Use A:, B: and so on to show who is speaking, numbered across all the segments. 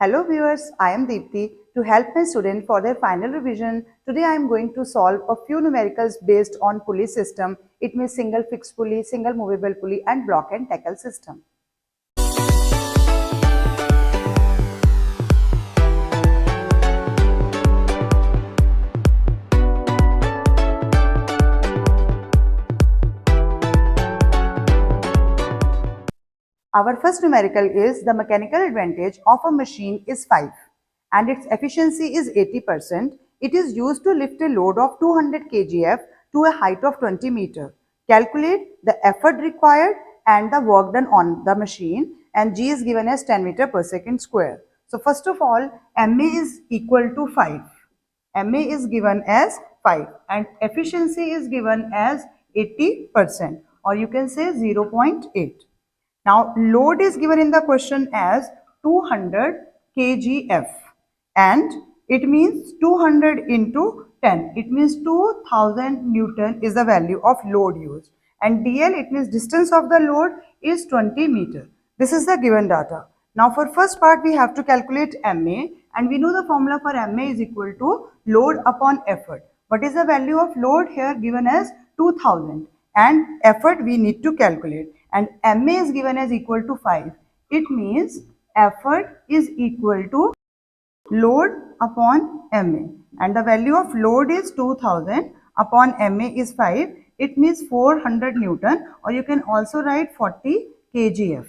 A: Hello viewers, I am Deepthi. To help my student for their final revision, today I am going to solve a few numericals based on pulley system. It means single fixed pulley, single movable pulley and block and tackle system. Our first numerical is the mechanical advantage of a machine is 5 and its efficiency is 80%. It is used to lift a load of 200 kgf to a height of 20 meter. Calculate the effort required and the work done on the machine, and G is given as 10 meter per second square. So first of all, MA is equal to 5. MA is given as 5 and efficiency is given as 80%, or you can say 0.8. Now, load is given in the question as 200 kgf and it means 200 into 10. It means 2000 Newton is the value of load used. And DL, it means distance of the load is 20 meter. This is the given data. Now, for first part, we have to calculate MA, and we know the formula for MA is equal to load upon effort. What is the value of load here given as 2000, and effort we need to calculate, and MA is given as equal to 5. It means effort is equal to load upon MA, and the value of load is 2000 upon MA is 5. It means 400 Newton, or you can also write 40 kgf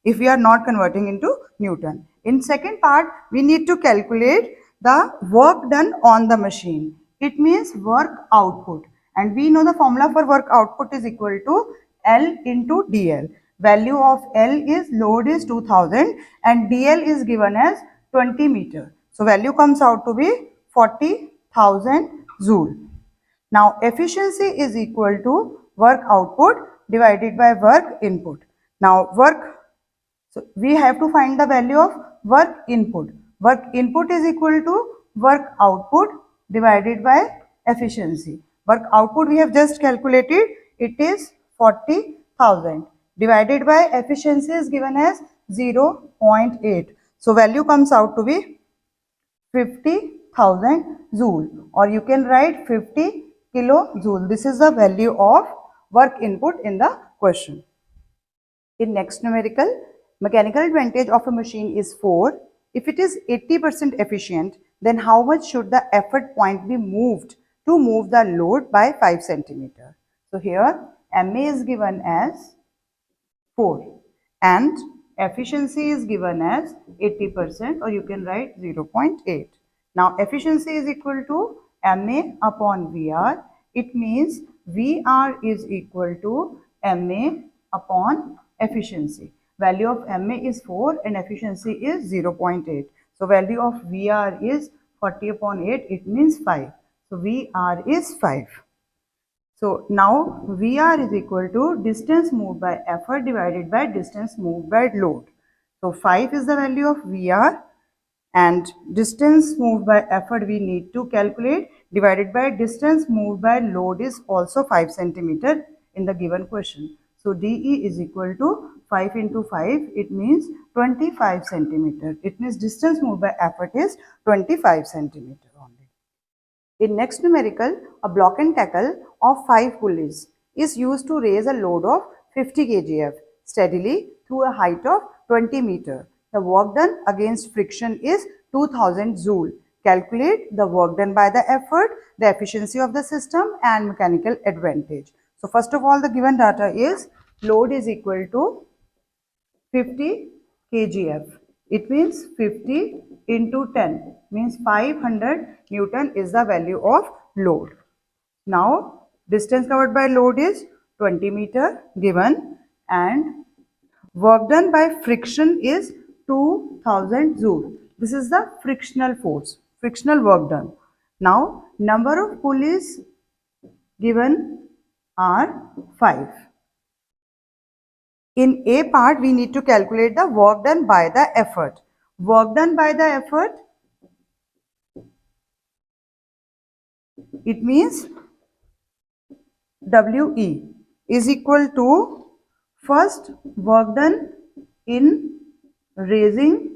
A: if we are not converting into Newton. In second part, we need to calculate the work done on the machine. It means work output, and we know the formula for work output is equal to L into DL. Value of L is load is 2000 and DL is given as 20 meter. So value comes out to be 40,000 joule. Now efficiency is equal to work output divided by work input. Now so we have to find the value of work input. Work input is equal to work output divided by efficiency. Work output we have just calculated, it is 40,000 divided by efficiency is given as 0.8. So value comes out to be 50,000 joule, or you can write 50 kilojoule. This is the value of work input in the question. In next numerical, mechanical advantage of a machine is 4. If it is 80% efficient, then how much should the effort point be moved to move the load by 5 cm? So here MA is given as 4 and efficiency is given as 80%, or you can write 0.8. Now efficiency is equal to MA upon VR. It means VR is equal to MA upon efficiency. Value of MA is 4 and efficiency is 0.8. So value of VR is 40 upon 8, it means 5. So VR is 5. So now VR is equal to distance moved by effort divided by distance moved by load. So 5 is the value of VR, and distance moved by effort we need to calculate divided by distance moved by load is also 5 centimeter in the given question. So DE is equal to 5 into 5, it means 25 centimeter. It means distance moved by effort is 25 centimeter only. In next numerical, a block and tackle of 5 pulleys is used to raise a load of 50 kgf steadily through a height of 20 meter. The work done against friction is 2000 joule. Calculate the work done by the effort, the efficiency of the system and mechanical advantage. So first of all, the given data is load is equal to 50 kgf. It means 50 into 10 means 500 Newton is the value of load. Now distance covered by load is 20 meter given, and work done by friction is 2000 joule. This is the frictional force, frictional work done. Now number of pulleys given are 5. In A part, we need to calculate the work done by the effort. Work done by the effort, it means WE is equal to first work done in raising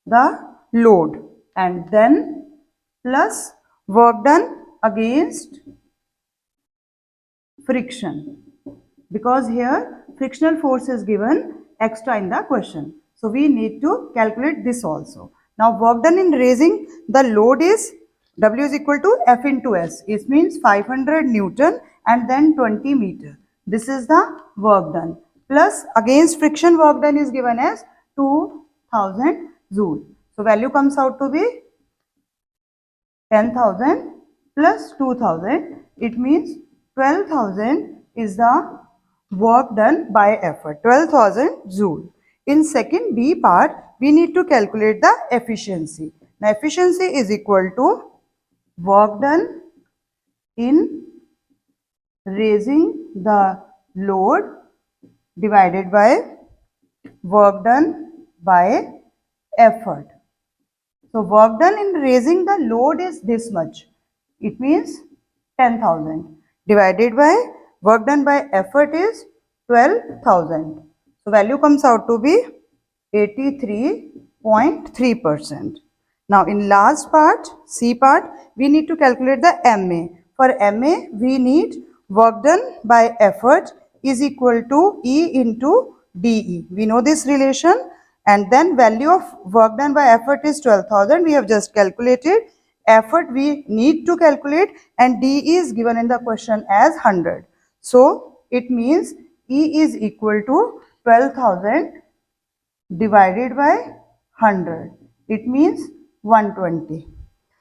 A: the load and then plus work done against friction, because here frictional force is given extra in the question. So we need to calculate this also. Now work done in raising the load is W is equal to F into S. It means 500 Newton and then 20 meter. This is the work done. Plus against friction work done is given as 2000 Joule. So value comes out to be 10,000 plus 2,000. It means 12,000 is the work done by effort, 12,000 Joule. In second B part, we need to calculate the efficiency. Now efficiency is equal to work done in raising the load divided by work done by effort. So work done in raising the load is this much. It means 10,000 divided by work done by effort is 12,000. So value comes out to be 83.3%. Now in last part, C part, we need to calculate the MA. For MA, we need work done by effort is equal to E into DE. We know this relation, and then value of work done by effort is 12,000. We have just calculated. Effort we need to calculate, and DE is given in the question as 100. So it means E is equal to 12,000 divided by 100. It means 120.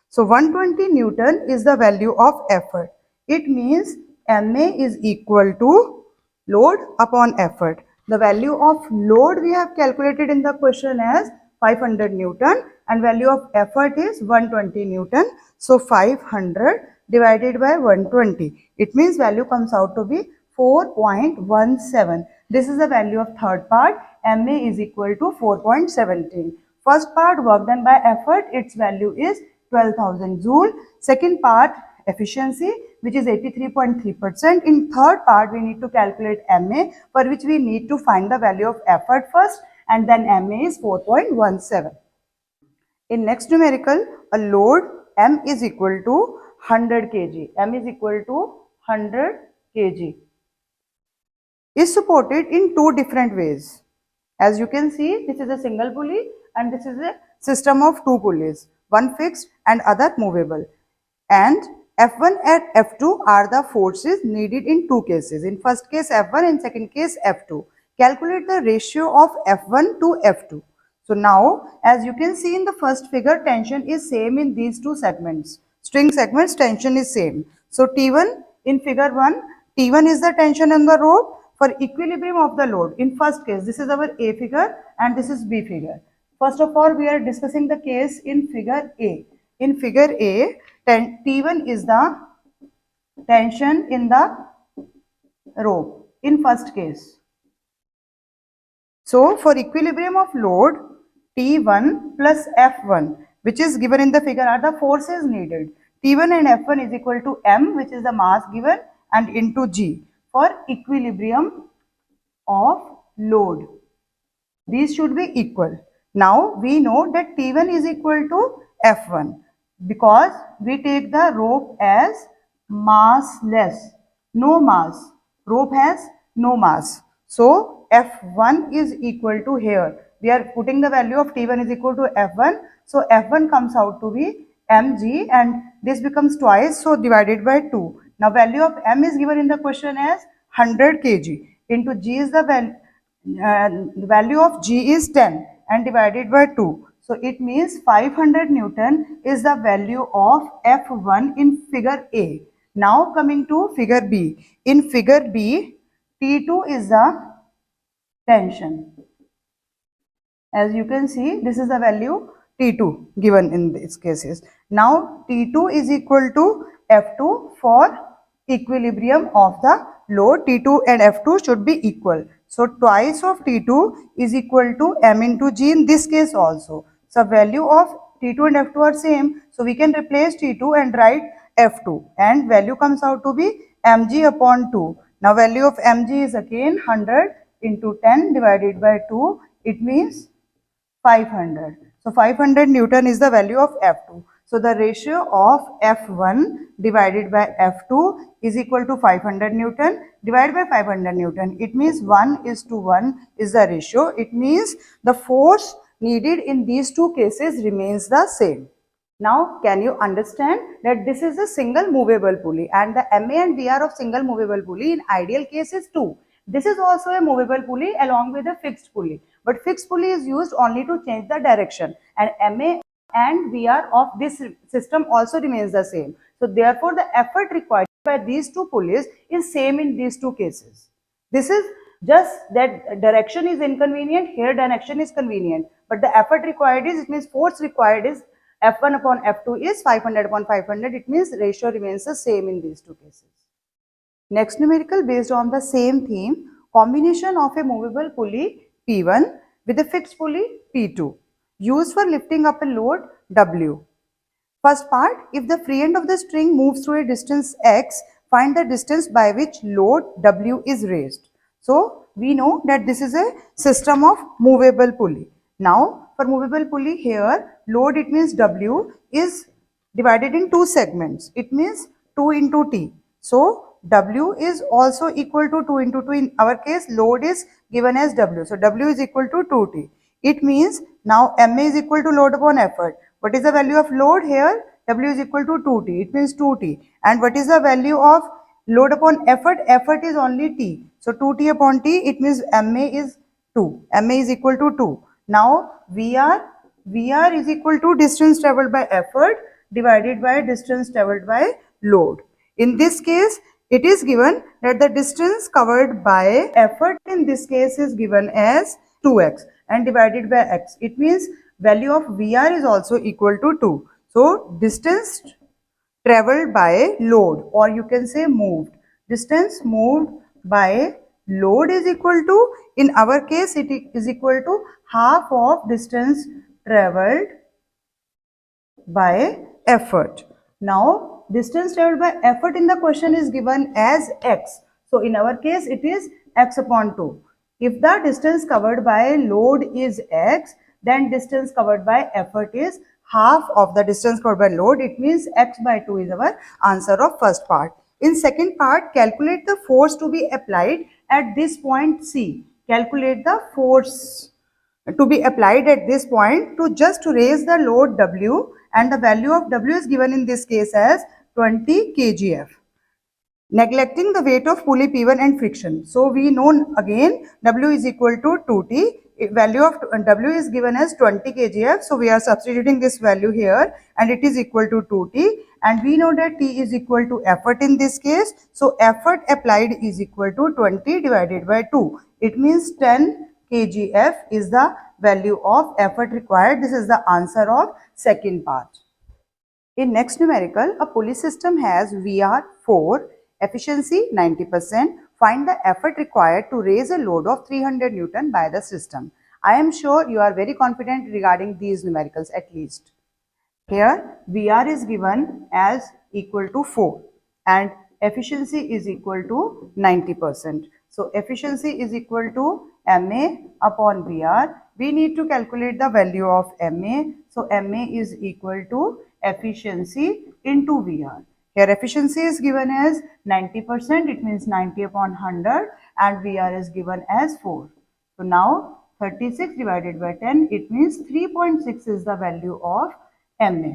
A: So 120 Newton is the value of effort. It means MA is equal to load upon effort. The value of load we have calculated in the question as 500 Newton and value of effort is 120 Newton. So 500 divided by 120. It means value comes out to be 4.17. This is the value of third part. MA is equal to 4.17. First part work done by effort, its value is 12,000 Joule. Second part efficiency, which is 83.3%. In third part we need to calculate MA, for which we need to find the value of effort first, and then MA is 4.17. In next numerical, a load M is equal to 100 kg. M is equal to 100 kg. Is supported in two different ways. As you can see, this is a single pulley and this is a system of two pulleys, one fixed and other movable. And F1 and F2 are the forces needed in two cases. In first case F1, in second case F2. Calculate the ratio of F1 to F2. So now, as you can see in the first figure, tension is same in these two segments. String segments, tension is same. So T1 in figure 1, T1 is the tension on the rope. For equilibrium of the load, in first case, this is our A figure and this is B figure. First of all, we are discussing the case in figure A. In figure A, T1 is the tension in the rope in first case. So for equilibrium of load, T1 plus F1, which is given in the figure, are the forces needed. T1 and F1 is equal to M, which is the mass given, and into G for equilibrium of load. These should be equal. Now we know that T1 is equal to F1 because we take the rope as massless, no mass. Rope has no mass. So F1 is equal to, here we are putting the value of T1 is equal to F1. So F1 comes out to be mg and this becomes twice, so divided by 2. Now value of m is given in the question as 100 kg into g is the value of g is 10 and divided by 2. So it means 500 Newton is the value of F1 in figure A. Now coming to figure B. In figure B, T2 is the tension. As you can see, this is the value T2 given in these cases. Now T2 is equal to F2 for equilibrium of the load. T2 and F2 should be equal. So twice of T2 is equal to M into G in this case also. So value of T2 and F2 are same. So we can replace T2 and write F2 and value comes out to be mg upon 2. Now value of mg is again 100 into 10 divided by 2. It means 500. So 500 Newton is the value of F2. So the ratio of F1 divided by F2 is equal to 500 Newton divided by 500 Newton. It means 1:1 is the ratio. It means the force needed in these two cases remains the same. Now, can you understand that this is a single movable pulley and the MA and VR of single movable pulley in ideal case is 2. This is also a movable pulley along with a fixed pulley. But fixed pulley is used only to change the direction and MA and VR of this system also remains the same. So, therefore, the effort required by these two pulleys is same in these two cases. This is just that direction is inconvenient, here direction is convenient. But the effort required is, it means force required is F1 upon F2 is 500 upon 500. It means ratio remains the same in these two cases. Next numerical based on the same theme, combination of a movable pulley P1 with a fixed pulley P2 used for lifting up a load W. First part, if the free end of the string moves through a distance x, find the distance by which load W is raised. So, we know that this is a system of movable pulley. Now, for movable pulley here, load it means W is divided in two segments. It means 2 into T. So, W is also equal to 2 into 2. In our case, load is given as W. So, W is equal to 2T. It means now MA is equal to load upon effort. What is the value of load here? W is equal to 2T. It means 2T. And what is the value of load upon effort? Effort is only T. So 2T upon T, it means MA is 2. MA is equal to 2. Now VR is equal to distance traveled by effort divided by distance traveled by load. In this case, it is given that the distance covered by effort in this case is given as 2x and divided by x. It means value of VR is also equal to 2. So, distance traveled by load, or you can say moved. Distance moved by load is equal to, in our case it is equal to half of distance traveled by effort. Now, distance traveled by effort in the question is given as x. So, in our case it is x upon 2. If the distance covered by load is x, then distance covered by effort is half of the distance covered by load. It means x by 2 is our answer of first part. In second part, calculate the force to be applied at this point C. Calculate the force to be applied at this point to just raise the load W, and the value of W is given in this case as 20 kgf. Neglecting the weight of pulley P1 and friction. So, we know again W is equal to 2T. Value of W is given as 20 kgf. So, we are substituting this value here and it is equal to 2T, and we know that T is equal to effort in this case. So, effort applied is equal to 20 divided by 2. It means 10 kgf is the value of effort required. This is the answer of second part. In next numerical, a pulley system has VR 4, efficiency 90%. Find the effort required to raise a load of 300 Newton by the system. I am sure you are very confident regarding these numericals at least. Here VR is given as equal to 4 and efficiency is equal to 90%. So efficiency is equal to MA upon VR. We need to calculate the value of MA. So MA is equal to efficiency into VR. Here efficiency is given as 90%, it means 90 upon 100, and VR is given as 4. So now 36 divided by 10, it means 3.6 is the value of MA.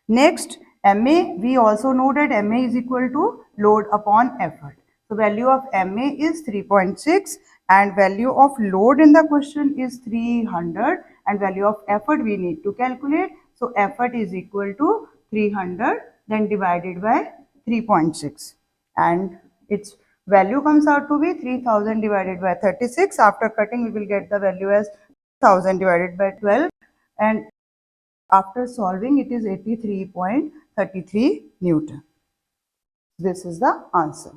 A: Next, MA, we also know that MA is equal to load upon effort. So value of MA is 3.6 and value of load in the question is 300 and value of effort we need to calculate. So effort is equal to 300 then divided by 3.6 and its value comes out to be 3000 divided by 36. After cutting we will get the value as 1000 divided by 12 and after solving it is 83.33 Newton. This is the answer.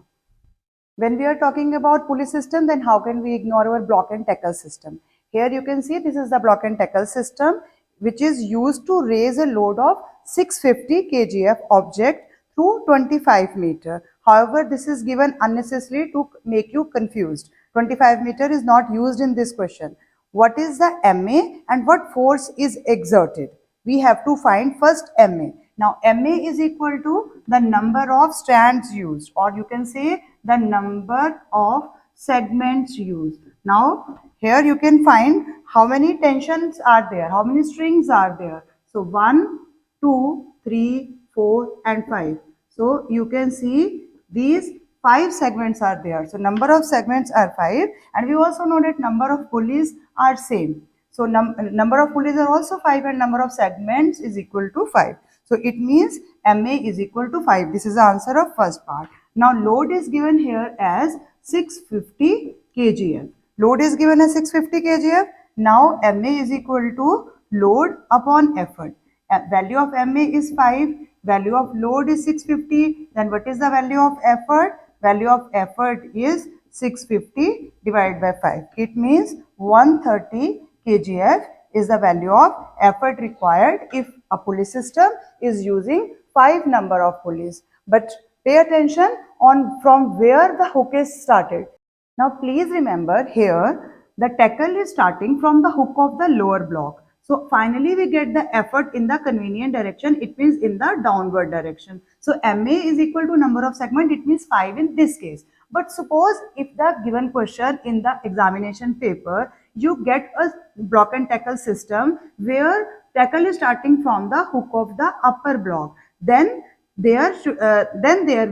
A: When we are talking about pulley system, then how can we ignore our block and tackle system? Here you can see this is the block and tackle system which is used to raise a load of 650 kgf object through 25 meter. However, this is given unnecessarily to make you confused. 25 meter is not used in this question. what is the MA and what force is exerted. We have to find first MA. Now MA is equal to the number of strands used, or you can say the number of segments used. Now here you can find how many tensions are there, how many strings are there. So 1, 2, 3, 4 and 5. So you can see these 5 segments are there. So number of segments are 5, and we also know that number of pulleys are same. So number of pulleys are also 5 and number of segments is equal to 5. So it means MA is equal to 5. This is the answer of first part. Now load is given here as 650 kgf. Load is given as 650 kgf. Now MA is equal to load upon effort. Value of MA is 5. Value of load is 650. Then what is the value of effort? Value of effort is 650 divided by 5. It means 130 kgf is the value of effort required if a pulley system is using 5 number of pulleys. But pay attention on from where the hook is started. Now please remember here the tackle is starting from the hook of the lower block. So finally we get the effort in the convenient direction, it means in the downward direction. So MA is equal to number of segment, it means 5 in this case. But suppose if the given question in the examination paper, you get a block and tackle system where tackle is starting from the hook of the upper block, then there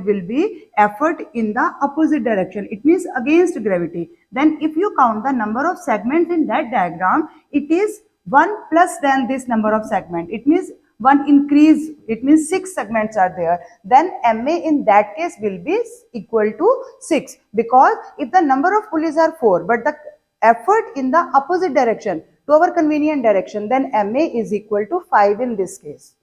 A: will be effort in the opposite direction, it means against gravity. Then if you count the number of segments in that diagram, it is 1 plus than this number of segment, it means 1 increase, it means 6 segments are there. Then MA in that case will be equal to 6, because if the number of pulleys are 4 but the effort in the opposite direction to our convenient direction, then MA is equal to 5 in this case.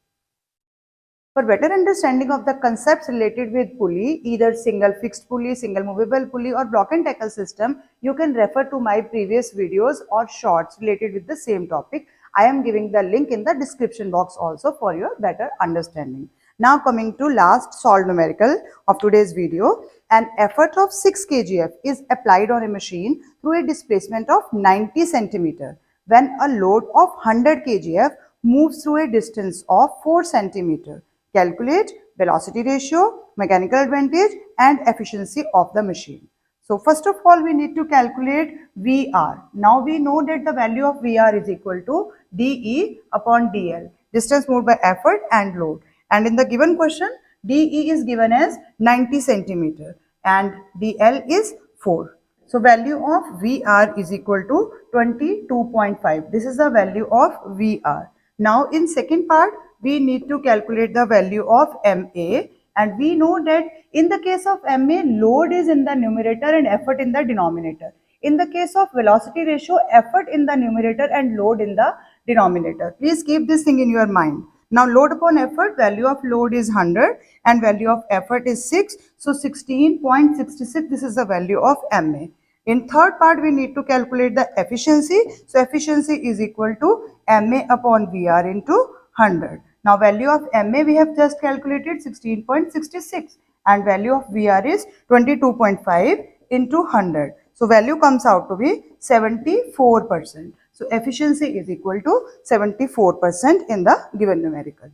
A: For better understanding of the concepts related with pulley, either single fixed pulley, single movable pulley or block and tackle system, you can refer to my previous videos or shorts related with the same topic. I am giving the link in the description box also for your better understanding. Now coming to last solved numerical of today's video. An effort of 6 kgf is applied on a machine through a displacement of 90 cm when a load of 100 kgf moves through a distance of 4 cm. Calculate velocity ratio, mechanical advantage and efficiency of the machine. So first of all we need to calculate VR. Now we know that the value of VR is equal to dE upon dl, distance moved by effort and load. And in the given question, dE is given as 90 cm and dl is 4. So value of VR is equal to 22.5. This is the value of VR. Now in second part, we need to calculate the value of MA, and we know that in the case of MA, load is in the numerator and effort in the denominator. In the case of velocity ratio, effort in the numerator and load in the denominator. Please keep this thing in your mind. Now load upon effort, value of load is 100 and value of effort is 6. So 16.66, this is the value of MA. In third part, we need to calculate the efficiency. So efficiency is equal to MA upon VR into 100. Now value of MA we have just calculated 16.66 and value of VR is 22.5 into 100. So value comes out to be 74%. So efficiency is equal to 74% in the given numerical.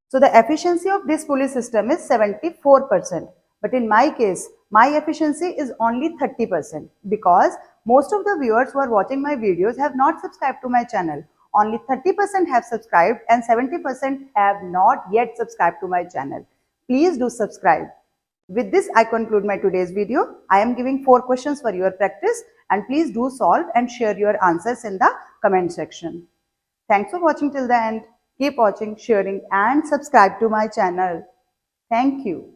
A: So the efficiency of this pulley system is 74%. But in my case, my efficiency is only 30% because most of the viewers who are watching my videos have not subscribed to my channel. Only 30% have subscribed and 70% have not yet subscribed to my channel. Please do subscribe. With this, I conclude my today's video. I am giving 4 questions for your practice and please do solve and share your answers in the comment section. Thanks for watching till the end. Keep watching, sharing and subscribe to my channel. Thank you.